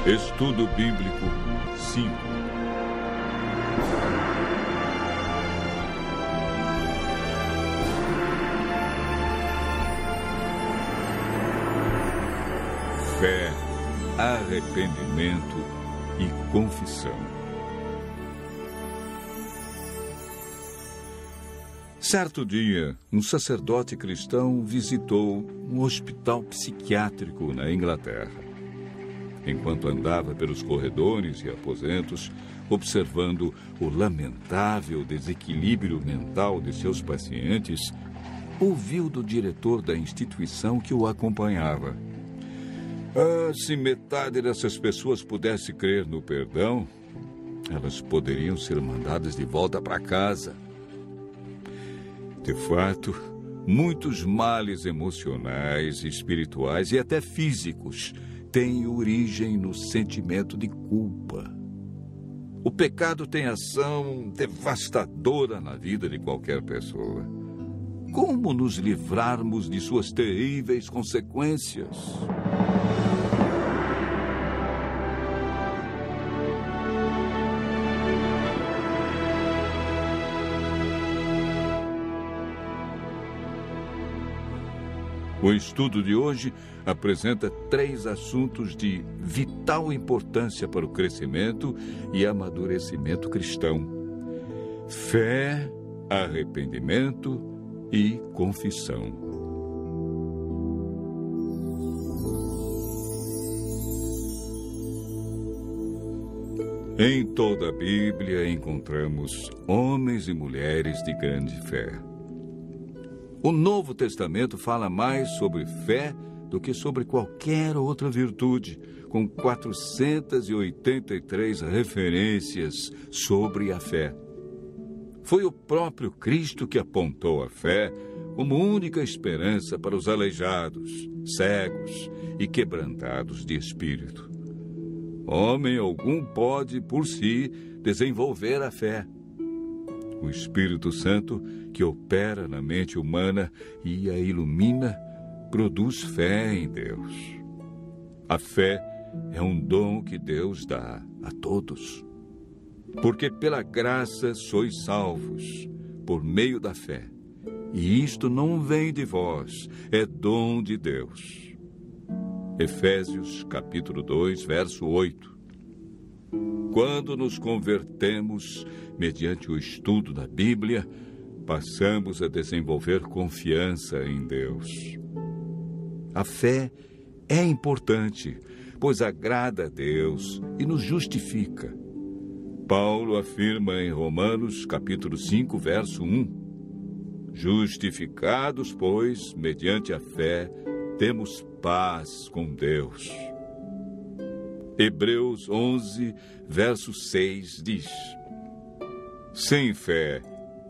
Estudo Bíblico 5. Fé, arrependimento e confissão. Certo dia, um sacerdote cristão visitou um hospital psiquiátrico na Inglaterra. Enquanto andava pelos corredores e aposentos, observando o lamentável desequilíbrio mental de seus pacientes, ouviu do diretor da instituição que o acompanhava: se metade dessas pessoas pudesse crer no perdão, elas poderiam ser mandadas de volta para casa. De fato, muitos males emocionais, espirituais e até físicos têm origem no sentimento de culpa. O pecado tem ação devastadora na vida de qualquer pessoa. Como nos livrarmos de suas terríveis consequências? O estudo de hoje apresenta 3 assuntos de vital importância para o crescimento e amadurecimento cristão: fé, arrependimento e confissão. Em toda a Bíblia encontramos homens e mulheres de grande fé. O Novo Testamento fala mais sobre fé do que sobre qualquer outra virtude, com 483 referências sobre a fé. Foi o próprio Cristo que apontou a fé como única esperança para os aleijados, cegos e quebrantados de espírito. Homem algum pode, por si, desenvolver a fé. O Espírito Santo, que opera na mente humana e a ilumina, produz fé em Deus. A fé é um dom que Deus dá a todos. Porque pela graça sois salvos, por meio da fé. E isto não vem de vós, é dom de Deus. Efésios, capítulo 2, verso 8. Quando nos convertemos, mediante o estudo da Bíblia, passamos a desenvolver confiança em Deus. A fé é importante, pois agrada a Deus e nos justifica. Paulo afirma em Romanos, capítulo 5, verso 1: Justificados, pois, mediante a fé, temos paz com Deus. Hebreus 11, verso 6 diz: Sem fé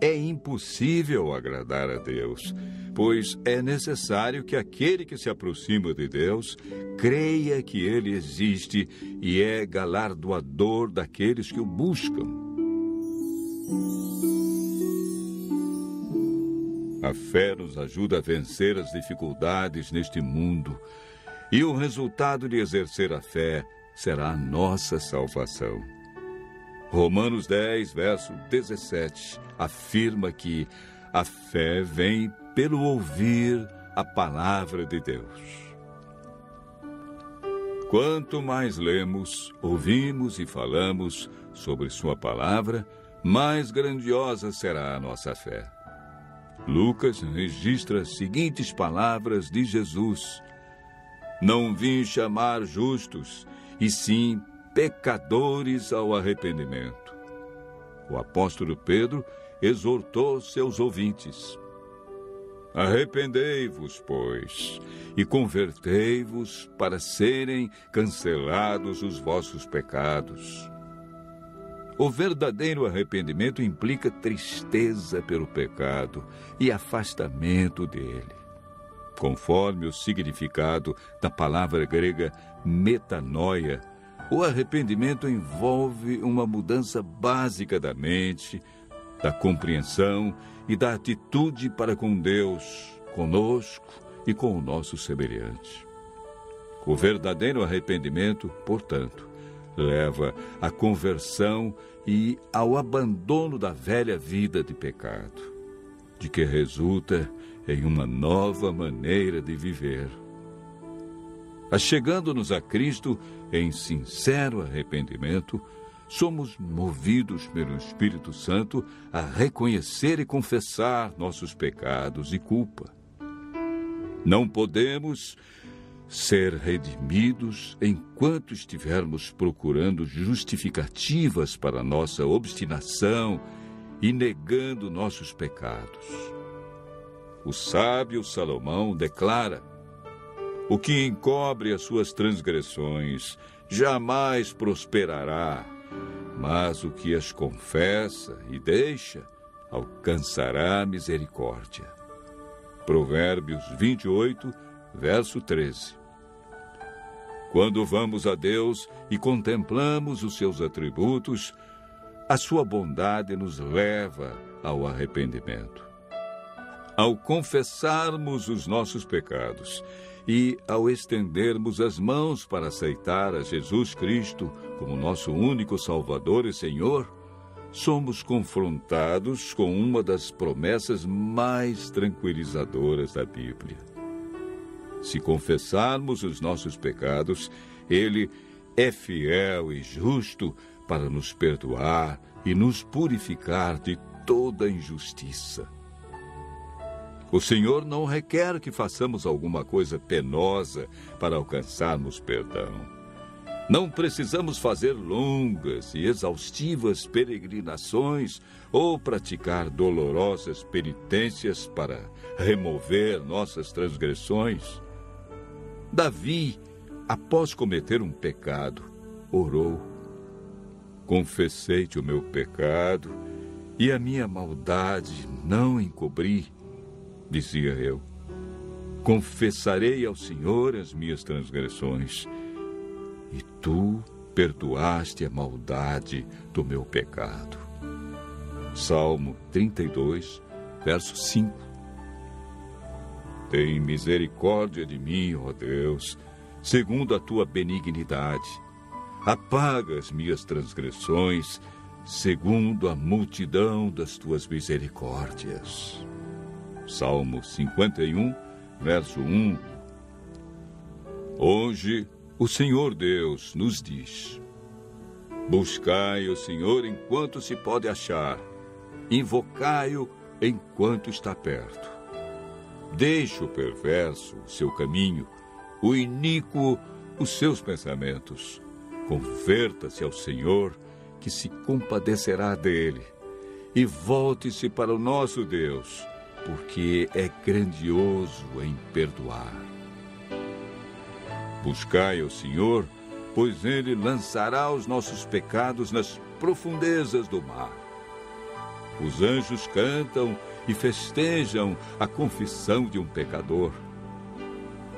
é impossível agradar a Deus, pois é necessário que aquele que se aproxima de Deus creia que Ele existe e é galardoador daqueles que o buscam. A fé nos ajuda a vencer as dificuldades neste mundo, e o resultado de exercer a fé será a nossa salvação. Romanos 10, verso 17, afirma que a fé vem pelo ouvir a palavra de Deus. Quanto mais lemos, ouvimos e falamos sobre sua palavra, mais grandiosa será a nossa fé. Lucas registra as seguintes palavras de Jesus: Não vim chamar justos, e sim pecadores ao arrependimento. O apóstolo Pedro exortou seus ouvintes: Arrependei-vos, pois, e convertei-vos para serem cancelados os vossos pecados. O verdadeiro arrependimento implica tristeza pelo pecado e afastamento dele. Conforme o significado da palavra grega metanoia, o arrependimento envolve uma mudança básica da mente, da compreensão e da atitude para com Deus, conosco e com o nosso semelhante. O verdadeiro arrependimento, portanto, leva à conversão e ao abandono da velha vida de pecado, de que resulta em uma nova maneira de viver. Achegando-nos a Cristo em sincero arrependimento, somos movidos pelo Espírito Santo a reconhecer e confessar nossos pecados e culpa. Não podemos ser redimidos enquanto estivermos procurando justificativas para nossa obstinação e negando nossos pecados. O sábio Salomão declara: o que encobre as suas transgressões jamais prosperará, mas o que as confessa e deixa alcançará misericórdia. Provérbios 28, verso 13. Quando vamos a Deus e contemplamos os seus atributos, a sua bondade nos leva ao arrependimento. Ao confessarmos os nossos pecados e ao estendermos as mãos para aceitar a Jesus Cristo como nosso único Salvador e Senhor, somos confrontados com uma das promessas mais tranquilizadoras da Bíblia. Se confessarmos os nossos pecados, Ele é fiel e justo para nos perdoar e nos purificar de toda injustiça. O Senhor não requer que façamos alguma coisa penosa para alcançarmos perdão. Não precisamos fazer longas e exaustivas peregrinações ou praticar dolorosas penitências para remover nossas transgressões. Davi, após cometer um pecado, orou: confessei-te o meu pecado e a minha maldade não encobri. Dizia eu: confessarei ao Senhor as minhas transgressões, e tu perdoaste a maldade do meu pecado. Salmo 32, verso 5. Tem misericórdia de mim, ó Deus, segundo a tua benignidade. Apaga as minhas transgressões, segundo a multidão das tuas misericórdias. Salmo 51, verso 1. Hoje, o Senhor Deus nos diz: buscai o Senhor enquanto se pode achar, invocai-o enquanto está perto. Deixe o perverso o seu caminho, o iníquo os seus pensamentos. Converta-se ao Senhor, que se compadecerá dele, e volte-se para o nosso Deus, porque é grandioso em perdoar. Buscai ao Senhor, pois Ele lançará os nossos pecados nas profundezas do mar. Os anjos cantam e festejam a confissão de um pecador.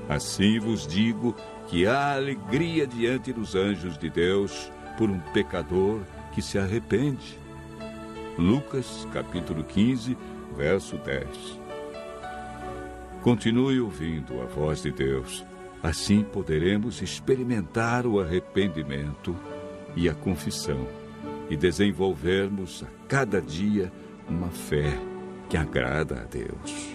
Assim vos digo que há alegria diante dos anjos de Deus por um pecador que se arrepende. Lucas, capítulo 15, verso 10. Continue ouvindo a voz de Deus. Assim poderemos experimentar o arrependimento e a confissão e desenvolvermos a cada dia uma fé que agrada a Deus.